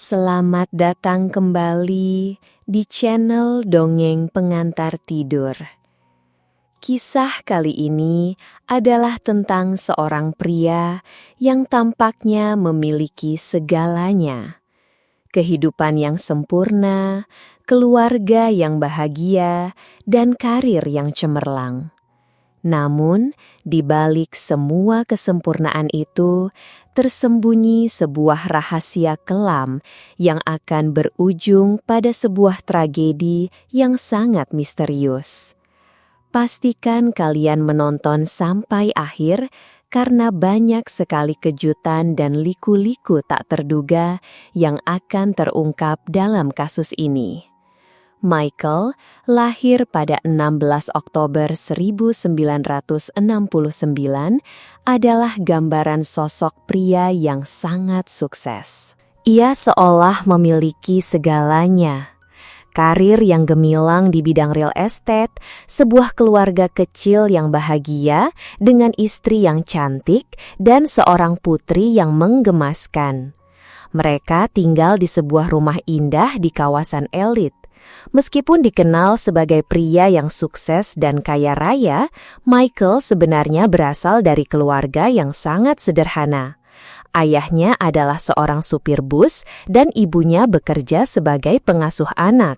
Selamat datang kembali di channel Dongeng Pengantar Tidur. Kisah kali ini adalah tentang seorang pria yang tampaknya memiliki segalanya. Kehidupan yang sempurna, keluarga yang bahagia, dan karir yang cemerlang. Namun, di balik semua kesempurnaan itu, tersembunyi sebuah rahasia kelam yang akan berujung pada sebuah tragedi yang sangat misterius. Pastikan kalian menonton sampai akhir karena banyak sekali kejutan dan liku-liku tak terduga yang akan terungkap dalam kasus ini. Michael lahir pada 16 Oktober 1969 adalah gambaran sosok pria yang sangat sukses. Ia seolah memiliki segalanya. Karir yang gemilang di bidang real estate, sebuah keluarga kecil yang bahagia dengan istri yang cantik, dan seorang putri yang menggemaskan. Mereka tinggal di sebuah rumah indah di kawasan elit. Meskipun dikenal sebagai pria yang sukses dan kaya raya, Michael sebenarnya berasal dari keluarga yang sangat sederhana. Ayahnya adalah seorang supir bus dan ibunya bekerja sebagai pengasuh anak.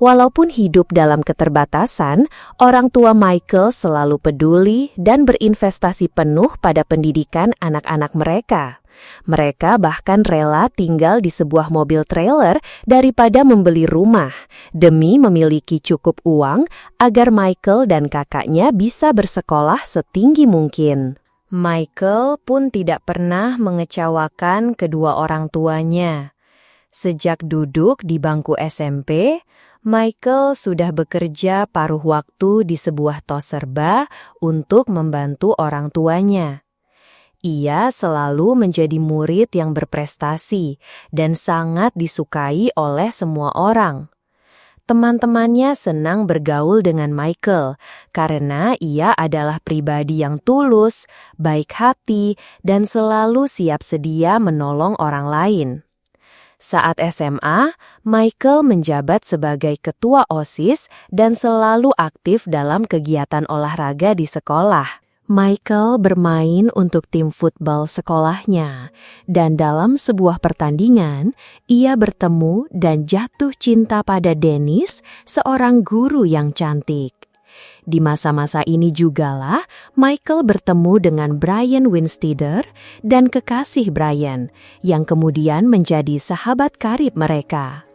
Walaupun hidup dalam keterbatasan, orang tua Michael selalu peduli dan berinvestasi penuh pada pendidikan anak-anak mereka. Mereka bahkan rela tinggal di sebuah mobil trailer daripada membeli rumah, demi memiliki cukup uang agar Michael dan kakaknya bisa bersekolah setinggi mungkin. Michael pun tidak pernah mengecewakan kedua orang tuanya. Sejak duduk di bangku SMP, Michael sudah bekerja paruh waktu di sebuah tos serba untuk membantu orang tuanya. Ia selalu menjadi murid yang berprestasi dan sangat disukai oleh semua orang. Teman-temannya senang bergaul dengan Michael karena ia adalah pribadi yang tulus, baik hati, dan selalu siap sedia menolong orang lain. Saat SMA, Michael menjabat sebagai ketua OSIS dan selalu aktif dalam kegiatan olahraga di sekolah. Michael bermain untuk tim futbal sekolahnya, dan dalam sebuah pertandingan, ia bertemu dan jatuh cinta pada Dennis, seorang guru yang cantik. Di masa-masa ini jugalah Michael bertemu dengan Brian Winsteder dan kekasih Brian, yang kemudian menjadi sahabat karib mereka.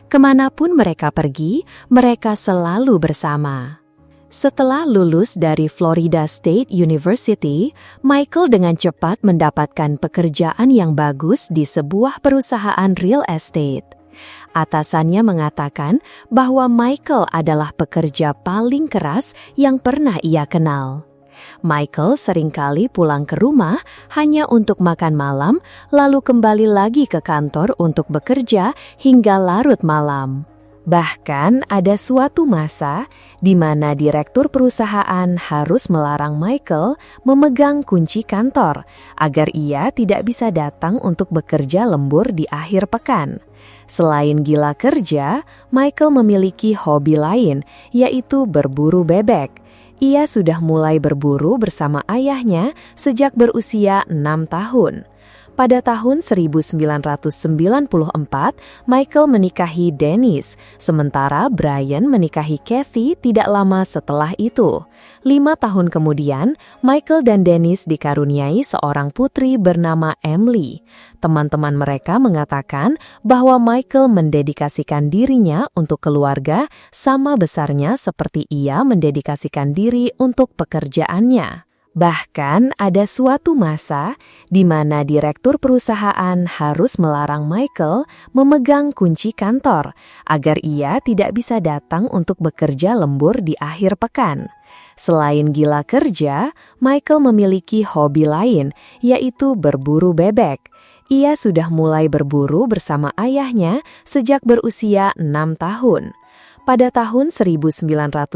Kemanapun mereka pergi, mereka selalu bersama. Setelah lulus dari Florida State University, Michael dengan cepat mendapatkan pekerjaan yang bagus di sebuah perusahaan real estate. Atasannya mengatakan bahwa Michael adalah pekerja paling keras yang pernah ia kenal. Michael seringkali pulang ke rumah hanya untuk makan malam, lalu kembali lagi ke kantor untuk bekerja hingga larut malam. Bahkan ada suatu masa di mana direktur perusahaan harus melarang Michael memegang kunci kantor agar ia tidak bisa datang untuk bekerja lembur di akhir pekan. Selain gila kerja, Michael memiliki hobi lain, yaitu berburu bebek. Ia sudah mulai berburu bersama ayahnya sejak berusia 6 tahun. Pada tahun 1994, Michael menikahi Dennis, sementara Brian menikahi Kathy tidak lama setelah itu. 5 tahun kemudian, Michael dan Dennis dikaruniai seorang putri bernama Emily. Teman-teman mereka mengatakan bahwa Michael mendedikasikan dirinya untuk keluarga sama besarnya seperti ia mendedikasikan diri untuk pekerjaannya. Bahkan ada suatu masa di mana direktur perusahaan harus melarang Michael memegang kunci kantor agar ia tidak bisa datang untuk bekerja lembur di akhir pekan. Selain gila kerja, Michael memiliki hobi lain, yaitu berburu bebek. Ia sudah mulai berburu bersama ayahnya sejak berusia 6 tahun. Pada tahun 1994,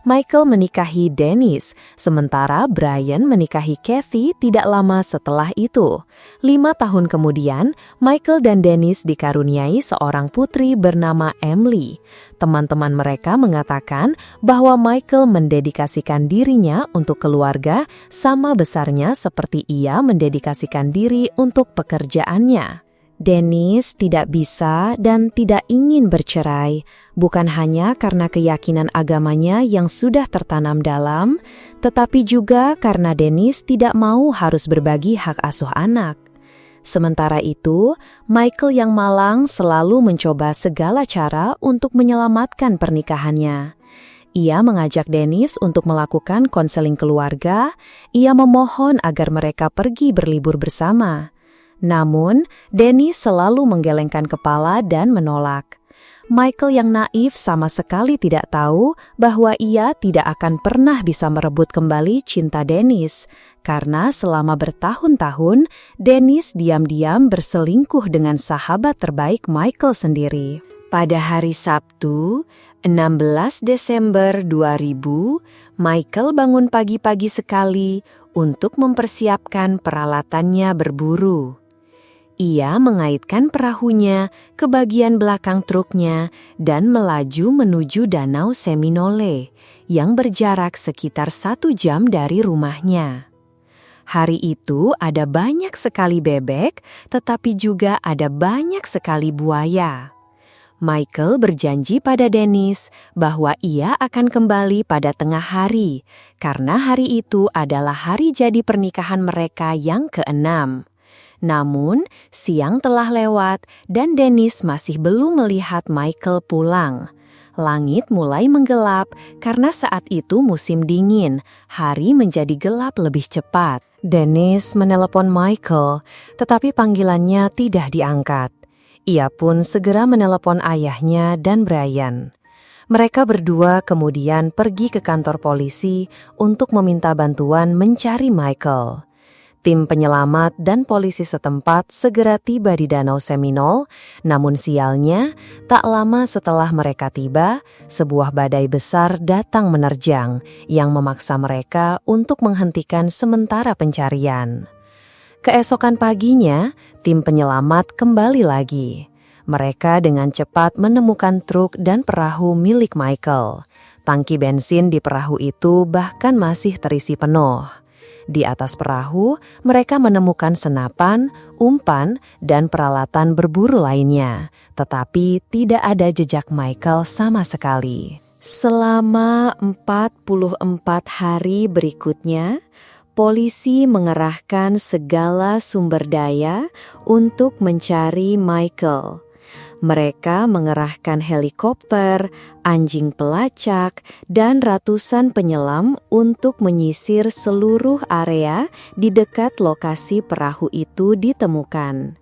Michael menikahi Dennis, sementara Brian menikahi Kathy tidak lama setelah itu. 5 tahun kemudian, Michael dan Dennis dikaruniai seorang putri bernama Emily. Teman-teman mereka mengatakan bahwa Michael mendedikasikan dirinya untuk keluarga sama besarnya seperti ia mendedikasikan diri untuk pekerjaannya. Dennis tidak bisa dan tidak ingin bercerai, bukan hanya karena keyakinan agamanya yang sudah tertanam dalam, tetapi juga karena Dennis tidak mau harus berbagi hak asuh anak. Sementara itu, Michael yang malang selalu mencoba segala cara untuk menyelamatkan pernikahannya. Ia mengajak Dennis untuk melakukan konseling keluarga, ia memohon agar mereka pergi berlibur bersama. Namun, Dennis selalu menggelengkan kepala dan menolak. Michael yang naif sama sekali tidak tahu bahwa ia tidak akan pernah bisa merebut kembali cinta Dennis, karena selama bertahun-tahun, Dennis diam-diam berselingkuh dengan sahabat terbaik Michael sendiri. Pada hari Sabtu, 16 Desember 2000, Michael bangun pagi-pagi sekali untuk mempersiapkan peralatannya berburu. Ia mengaitkan perahunya ke bagian belakang truknya dan melaju menuju Danau Seminole yang berjarak sekitar 1 jam dari rumahnya. Hari itu ada banyak sekali bebek, tetapi juga ada banyak sekali buaya. Michael berjanji pada Dennis bahwa ia akan kembali pada tengah hari, karena hari itu adalah hari jadi pernikahan mereka yang ke-6. Namun, siang telah lewat dan Dennis masih belum melihat Michael pulang. Langit mulai menggelap karena saat itu musim dingin, hari menjadi gelap lebih cepat. Dennis menelepon Michael, tetapi panggilannya tidak diangkat. Ia pun segera menelepon ayahnya dan Brian. Mereka berdua kemudian pergi ke kantor polisi untuk meminta bantuan mencari Michael. Tim penyelamat dan polisi setempat segera tiba di Danau Seminole, namun sialnya, tak lama setelah mereka tiba, sebuah badai besar datang menerjang yang memaksa mereka untuk menghentikan sementara pencarian. Keesokan paginya, tim penyelamat kembali lagi. Mereka dengan cepat menemukan truk dan perahu milik Michael. Tangki bensin di perahu itu bahkan masih terisi penuh. Di atas perahu, mereka menemukan senapan, umpan, dan peralatan berburu lainnya, tetapi tidak ada jejak Michael sama sekali. Selama 44 hari berikutnya, polisi mengerahkan segala sumber daya untuk mencari Michael. Mereka mengerahkan helikopter, anjing pelacak, dan ratusan penyelam untuk menyisir seluruh area di dekat lokasi perahu itu ditemukan.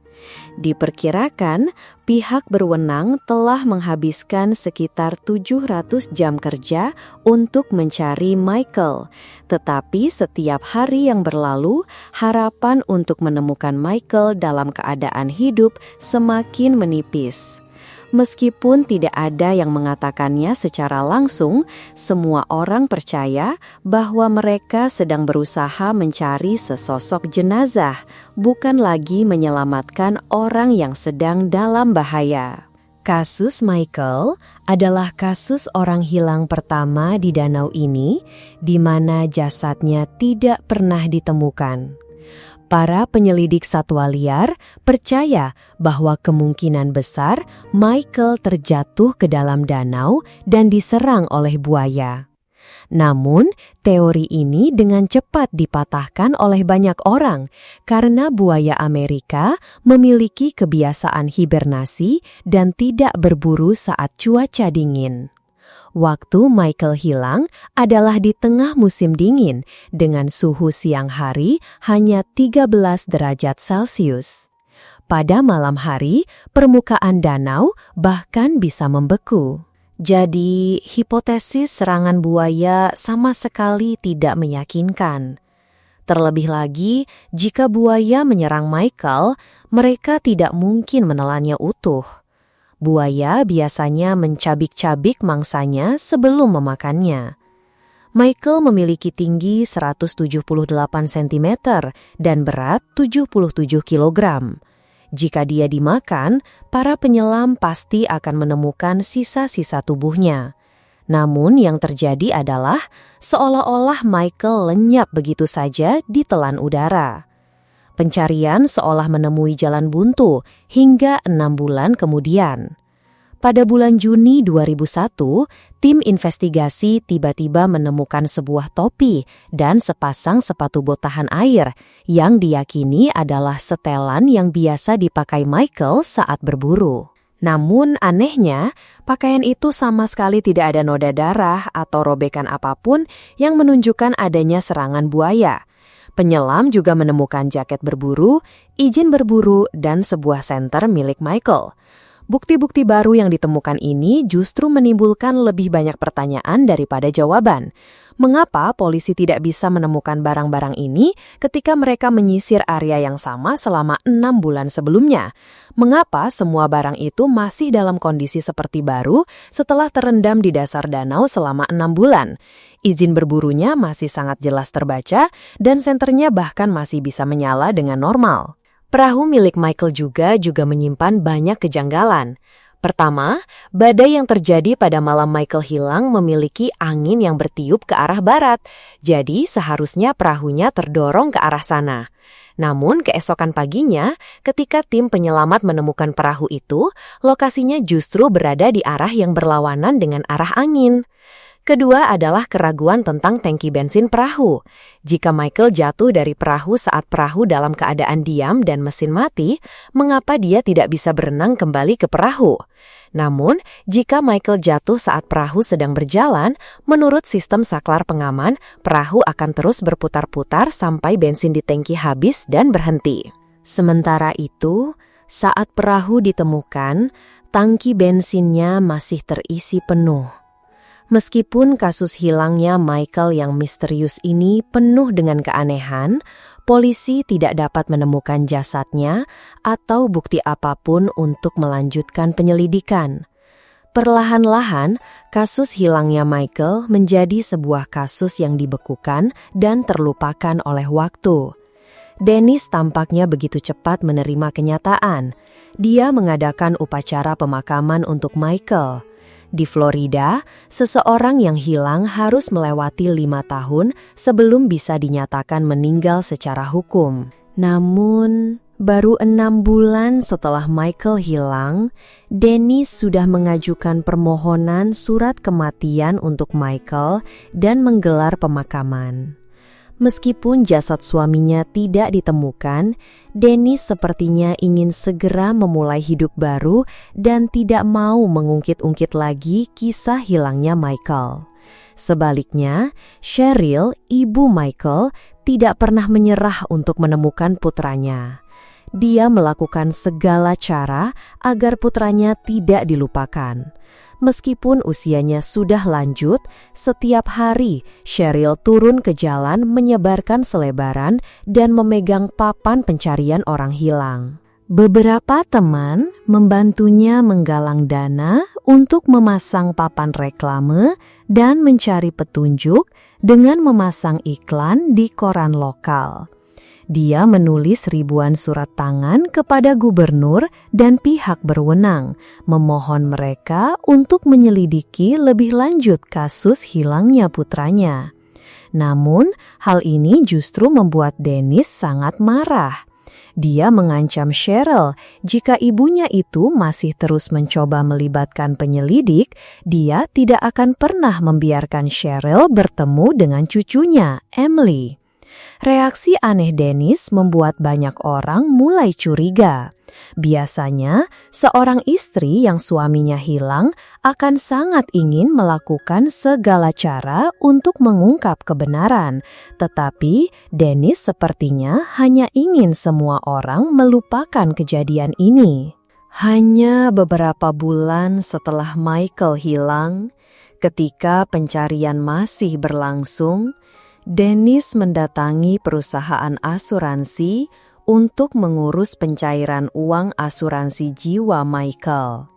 Diperkirakan, pihak berwenang telah menghabiskan sekitar 700 jam kerja untuk mencari Michael. Tetapi setiap hari yang berlalu, harapan untuk menemukan Michael dalam keadaan hidup semakin menipis. Meskipun tidak ada yang mengatakannya secara langsung, semua orang percaya bahwa mereka sedang berusaha mencari sesosok jenazah, bukan lagi menyelamatkan orang yang sedang dalam bahaya. Kasus Michael adalah kasus orang hilang pertama di danau ini, di mana jasadnya tidak pernah ditemukan. Para penyelidik satwa liar percaya bahwa kemungkinan besar Michael terjatuh ke dalam danau dan diserang oleh buaya. Namun, teori ini dengan cepat dipatahkan oleh banyak orang karena buaya Amerika memiliki kebiasaan hibernasi dan tidak berburu saat cuaca dingin. Waktu Michael hilang adalah di tengah musim dingin dengan suhu siang hari hanya 13 derajat Celcius. Pada malam hari, permukaan danau bahkan bisa membeku. Jadi, hipotesis serangan buaya sama sekali tidak meyakinkan. Terlebih lagi, jika buaya menyerang Michael, mereka tidak mungkin menelannya utuh. Buaya biasanya mencabik-cabik mangsanya sebelum memakannya. Michael memiliki tinggi 178 cm dan berat 77 kg. Jika dia dimakan, para penyelam pasti akan menemukan sisa-sisa tubuhnya. Namun yang terjadi adalah seolah-olah Michael lenyap begitu saja di telan udara. Pencarian seolah menemui jalan buntu hingga 6 bulan kemudian. Pada bulan Juni 2001, tim investigasi tiba-tiba menemukan sebuah topi dan sepasang sepatu bot tahan air yang diyakini adalah setelan yang biasa dipakai Michael saat berburu. Namun anehnya, pakaian itu sama sekali tidak ada noda darah atau robekan apapun yang menunjukkan adanya serangan buaya. Penyelam juga menemukan jaket berburu, izin berburu, dan sebuah senter milik Michael. Bukti-bukti baru yang ditemukan ini justru menimbulkan lebih banyak pertanyaan daripada jawaban. Mengapa polisi tidak bisa menemukan barang-barang ini ketika mereka menyisir area yang sama selama 6 bulan sebelumnya? Mengapa semua barang itu masih dalam kondisi seperti baru setelah terendam di dasar danau selama 6 bulan? Izin berburunya masih sangat jelas terbaca dan senternya bahkan masih bisa menyala dengan normal. Perahu milik Michael juga menyimpan banyak kejanggalan. Pertama, badai yang terjadi pada malam Michael hilang memiliki angin yang bertiup ke arah barat, jadi seharusnya perahunya terdorong ke arah sana. Namun keesokan paginya, ketika tim penyelamat menemukan perahu itu, lokasinya justru berada di arah yang berlawanan dengan arah angin. Kedua adalah keraguan tentang tangki bensin perahu. Jika Michael jatuh dari perahu saat perahu dalam keadaan diam dan mesin mati, mengapa dia tidak bisa berenang kembali ke perahu? Namun, jika Michael jatuh saat perahu sedang berjalan, menurut sistem saklar pengaman, perahu akan terus berputar-putar sampai bensin di tangki habis dan berhenti. Sementara itu, saat perahu ditemukan, tangki bensinnya masih terisi penuh. Meskipun kasus hilangnya Michael yang misterius ini penuh dengan keanehan, polisi tidak dapat menemukan jasadnya atau bukti apapun untuk melanjutkan penyelidikan. Perlahan-lahan, kasus hilangnya Michael menjadi sebuah kasus yang dibekukan dan terlupakan oleh waktu. Dennis tampaknya begitu cepat menerima kenyataan. Dia mengadakan upacara pemakaman untuk Michael. Di Florida, seseorang yang hilang harus melewati 5 tahun sebelum bisa dinyatakan meninggal secara hukum. Namun, baru 6 bulan setelah Michael hilang, Dennis sudah mengajukan permohonan surat kematian untuk Michael dan menggelar pemakaman. Meskipun jasad suaminya tidak ditemukan, Dennis sepertinya ingin segera memulai hidup baru dan tidak mau mengungkit-ungkit lagi kisah hilangnya Michael. Sebaliknya, Cheryl, ibu Michael, tidak pernah menyerah untuk menemukan putranya. Dia melakukan segala cara agar putranya tidak dilupakan. Meskipun usianya sudah lanjut, setiap hari Cheryl turun ke jalan menyebarkan selebaran dan memegang papan pencarian orang hilang. Beberapa teman membantunya menggalang dana untuk memasang papan reklame dan mencari petunjuk dengan memasang iklan di koran lokal. Dia menulis ribuan surat tangan kepada gubernur dan pihak berwenang, memohon mereka untuk menyelidiki lebih lanjut kasus hilangnya putranya. Namun, hal ini justru membuat Dennis sangat marah. Dia mengancam Cheryl jika ibunya itu masih terus mencoba melibatkan penyelidik, dia tidak akan pernah membiarkan Cheryl bertemu dengan cucunya, Emily. Reaksi aneh Dennis membuat banyak orang mulai curiga. Biasanya, seorang istri yang suaminya hilang akan sangat ingin melakukan segala cara untuk mengungkap kebenaran. Tetapi, Dennis sepertinya hanya ingin semua orang melupakan kejadian ini. Hanya beberapa bulan setelah Michael hilang, ketika pencarian masih berlangsung, Dennis mendatangi perusahaan asuransi untuk mengurus pencairan uang asuransi jiwa Michael.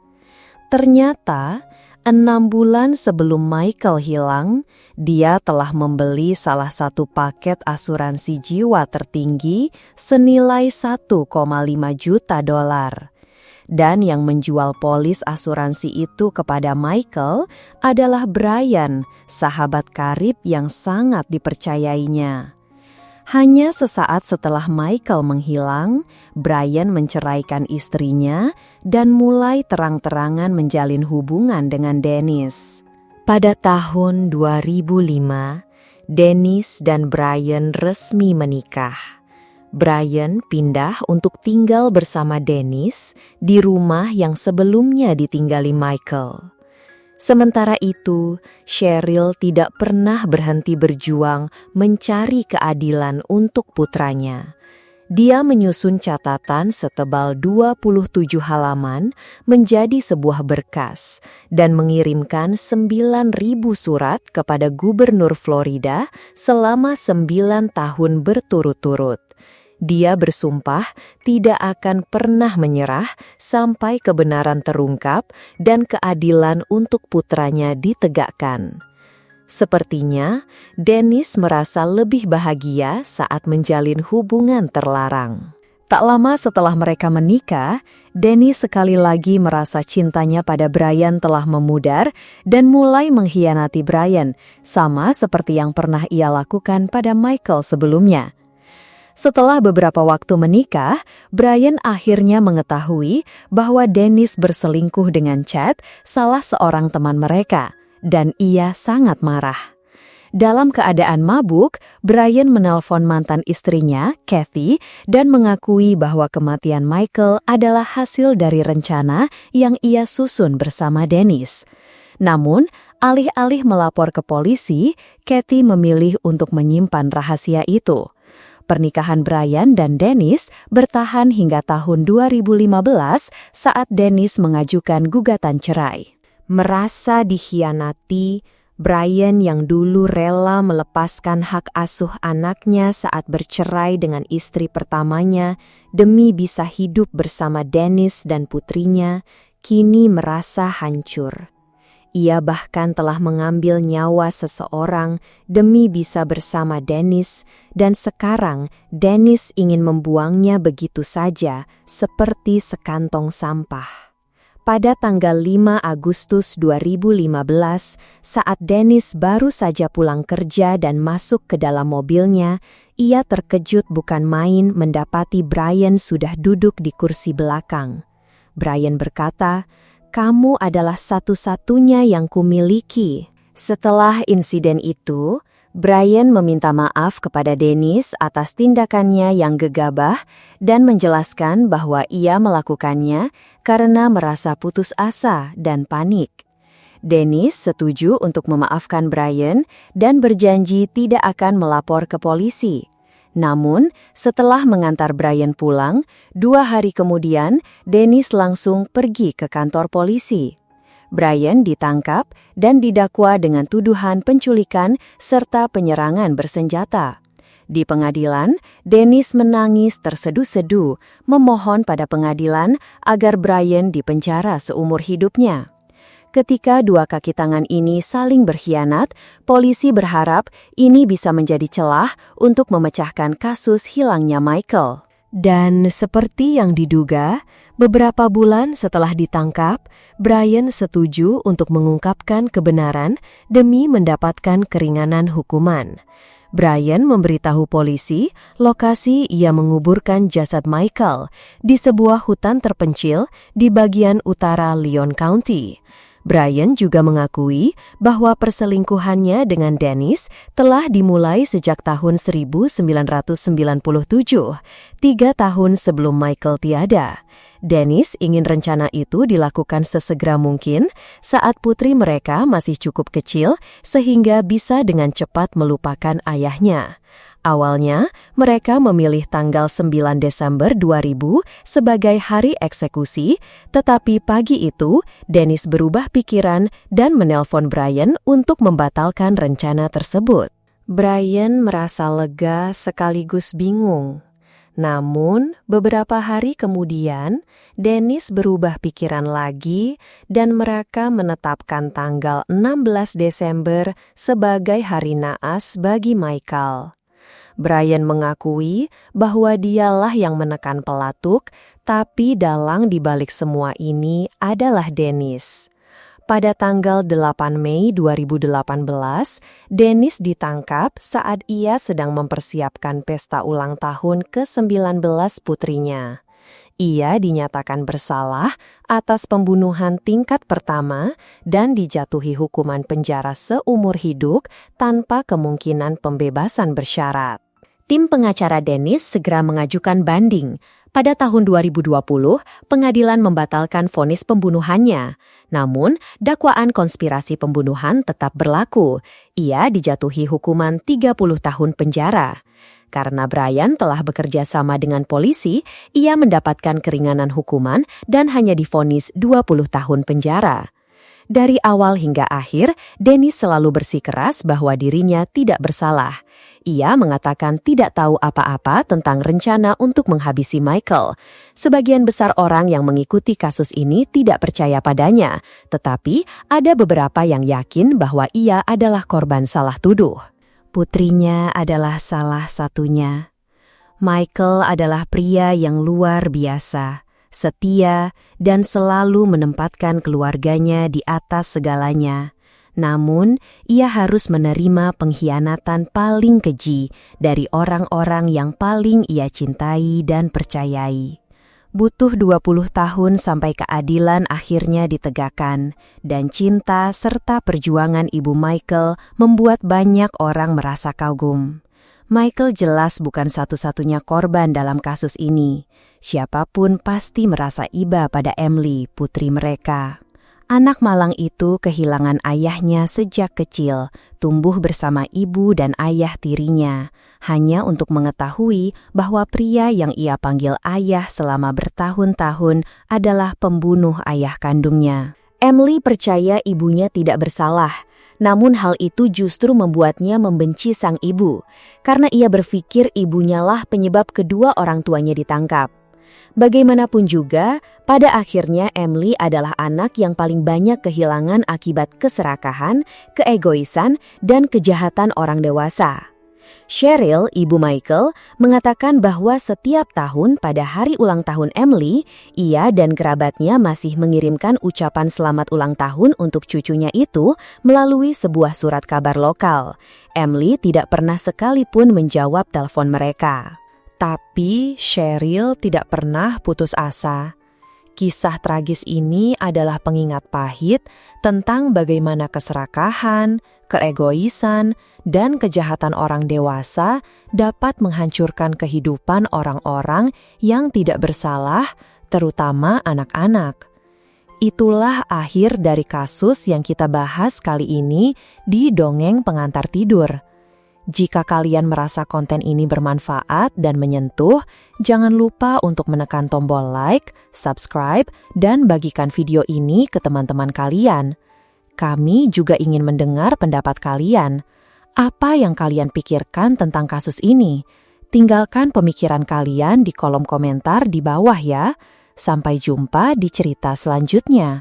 Ternyata, 6 bulan sebelum Michael hilang, dia telah membeli salah satu paket asuransi jiwa tertinggi senilai 1,5 juta dolar. Dan yang menjual polis asuransi itu kepada Michael adalah Brian, sahabat karib yang sangat dipercayainya. Hanya sesaat setelah Michael menghilang, Brian menceraikan istrinya dan mulai terang-terangan menjalin hubungan dengan Dennis. Pada tahun 2005, Dennis dan Brian resmi menikah. Brian pindah untuk tinggal bersama Dennis di rumah yang sebelumnya ditinggali Michael. Sementara itu, Cheryl tidak pernah berhenti berjuang mencari keadilan untuk putranya. Dia menyusun catatan setebal 27 halaman menjadi sebuah berkas dan mengirimkan 9.000 surat kepada Gubernur Florida selama 9 tahun berturut-turut. Dia bersumpah tidak akan pernah menyerah sampai kebenaran terungkap dan keadilan untuk putranya ditegakkan. Sepertinya, Dennis merasa lebih bahagia saat menjalin hubungan terlarang. Tak lama setelah mereka menikah, Dennis sekali lagi merasa cintanya pada Brian telah memudar dan mulai mengkhianati Brian, sama seperti yang pernah ia lakukan pada Michael sebelumnya. Setelah beberapa waktu menikah, Brian akhirnya mengetahui bahwa Dennis berselingkuh dengan Chad, salah seorang teman mereka, dan ia sangat marah. Dalam keadaan mabuk, Brian menelpon mantan istrinya, Kathy, dan mengakui bahwa kematian Michael adalah hasil dari rencana yang ia susun bersama Dennis. Namun, alih-alih melapor ke polisi, Kathy memilih untuk menyimpan rahasia itu. Pernikahan Brian dan Dennis bertahan hingga tahun 2015 saat Dennis mengajukan gugatan cerai. Merasa dikhianati, Brian yang dulu rela melepaskan hak asuh anaknya saat bercerai dengan istri pertamanya demi bisa hidup bersama Dennis dan putrinya, kini merasa hancur. Ia bahkan telah mengambil nyawa seseorang demi bisa bersama Dennis, dan sekarang Dennis ingin membuangnya begitu saja, seperti sekantong sampah. Pada tanggal 5 Agustus 2015, saat Dennis baru saja pulang kerja dan masuk ke dalam mobilnya, ia terkejut bukan main mendapati Brian sudah duduk di kursi belakang. Brian berkata, "Kamu adalah satu-satunya yang kumiliki." Setelah insiden itu, Brian meminta maaf kepada Dennis atas tindakannya yang gegabah dan menjelaskan bahwa ia melakukannya karena merasa putus asa dan panik. Dennis setuju untuk memaafkan Brian dan berjanji tidak akan melapor ke polisi. Namun, setelah mengantar Brian pulang, 2 hari kemudian, Dennis langsung pergi ke kantor polisi. Brian ditangkap dan didakwa dengan tuduhan penculikan serta penyerangan bersenjata. Di pengadilan, Dennis menangis terseduh-seduh, memohon pada pengadilan agar Brian dipenjara seumur hidupnya. Ketika 2 kaki tangan ini saling berkhianat, polisi berharap ini bisa menjadi celah untuk memecahkan kasus hilangnya Michael. Dan seperti yang diduga, beberapa bulan setelah ditangkap, Brian setuju untuk mengungkapkan kebenaran demi mendapatkan keringanan hukuman. Brian memberitahu polisi lokasi ia menguburkan jasad Michael di sebuah hutan terpencil di bagian utara Leon County. Brian juga mengakui bahwa perselingkuhannya dengan Dennis telah dimulai sejak tahun 1997, 3 tahun sebelum Michael tiada. Dennis ingin rencana itu dilakukan sesegera mungkin saat putri mereka masih cukup kecil sehingga bisa dengan cepat melupakan ayahnya. Awalnya, mereka memilih tanggal 9 Desember 2000 sebagai hari eksekusi, tetapi pagi itu, Dennis berubah pikiran dan menelpon Brian untuk membatalkan rencana tersebut. Brian merasa lega sekaligus bingung. Namun, beberapa hari kemudian, Dennis berubah pikiran lagi dan mereka menetapkan tanggal 16 Desember sebagai hari naas bagi Michael. Brian mengakui bahwa dialah yang menekan pelatuk, tapi dalang di balik semua ini adalah Dennis. Pada tanggal 8 Mei 2018, Dennis ditangkap saat ia sedang mempersiapkan pesta ulang tahun ke-19 putrinya. Ia dinyatakan bersalah atas pembunuhan tingkat pertama dan dijatuhi hukuman penjara seumur hidup tanpa kemungkinan pembebasan bersyarat. Tim pengacara Dennis segera mengajukan banding. Pada tahun 2020, pengadilan membatalkan vonis pembunuhannya. Namun, dakwaan konspirasi pembunuhan tetap berlaku. Ia dijatuhi hukuman 30 tahun penjara. Karena Brian telah bekerja sama dengan polisi, ia mendapatkan keringanan hukuman dan hanya divonis 20 tahun penjara. Dari awal hingga akhir, Dennis selalu bersikeras bahwa dirinya tidak bersalah. Ia mengatakan tidak tahu apa-apa tentang rencana untuk menghabisi Michael. Sebagian besar orang yang mengikuti kasus ini tidak percaya padanya, tetapi ada beberapa yang yakin bahwa ia adalah korban salah tuduh. Putrinya adalah salah satunya. Michael adalah pria yang luar biasa, setia, dan selalu menempatkan keluarganya di atas segalanya. Namun, ia harus menerima pengkhianatan paling keji dari orang-orang yang paling ia cintai dan percayai. Butuh 20 tahun sampai keadilan akhirnya ditegakkan, dan cinta serta perjuangan ibu Michael membuat banyak orang merasa kagum. Michael jelas bukan satu-satunya korban dalam kasus ini. Siapapun pasti merasa iba pada Emily, putri mereka. Anak malang itu kehilangan ayahnya sejak kecil, tumbuh bersama ibu dan ayah tirinya, hanya untuk mengetahui bahwa pria yang ia panggil ayah selama bertahun-tahun adalah pembunuh ayah kandungnya. Emily percaya ibunya tidak bersalah, namun hal itu justru membuatnya membenci sang ibu, karena ia berpikir ibunyalah penyebab kedua orang tuanya ditangkap. Bagaimanapun juga, pada akhirnya Emily adalah anak yang paling banyak kehilangan akibat keserakahan, keegoisan, dan kejahatan orang dewasa. Cheryl, ibu Michael, mengatakan bahwa setiap tahun pada hari ulang tahun Emily, ia dan kerabatnya masih mengirimkan ucapan selamat ulang tahun untuk cucunya itu melalui sebuah surat kabar lokal. Emily tidak pernah sekalipun menjawab telepon mereka. Tapi Cheryl tidak pernah putus asa. Kisah tragis ini adalah pengingat pahit tentang bagaimana keserakahan, keegoisan, dan kejahatan orang dewasa dapat menghancurkan kehidupan orang-orang yang tidak bersalah, terutama anak-anak. Itulah akhir dari kasus yang kita bahas kali ini di Dongeng Pengantar Tidur. Jika kalian merasa konten ini bermanfaat dan menyentuh, jangan lupa untuk menekan tombol like, subscribe, dan bagikan video ini ke teman-teman kalian. Kami juga ingin mendengar pendapat kalian. Apa yang kalian pikirkan tentang kasus ini? Tinggalkan pemikiran kalian di kolom komentar di bawah ya. Sampai jumpa di cerita selanjutnya.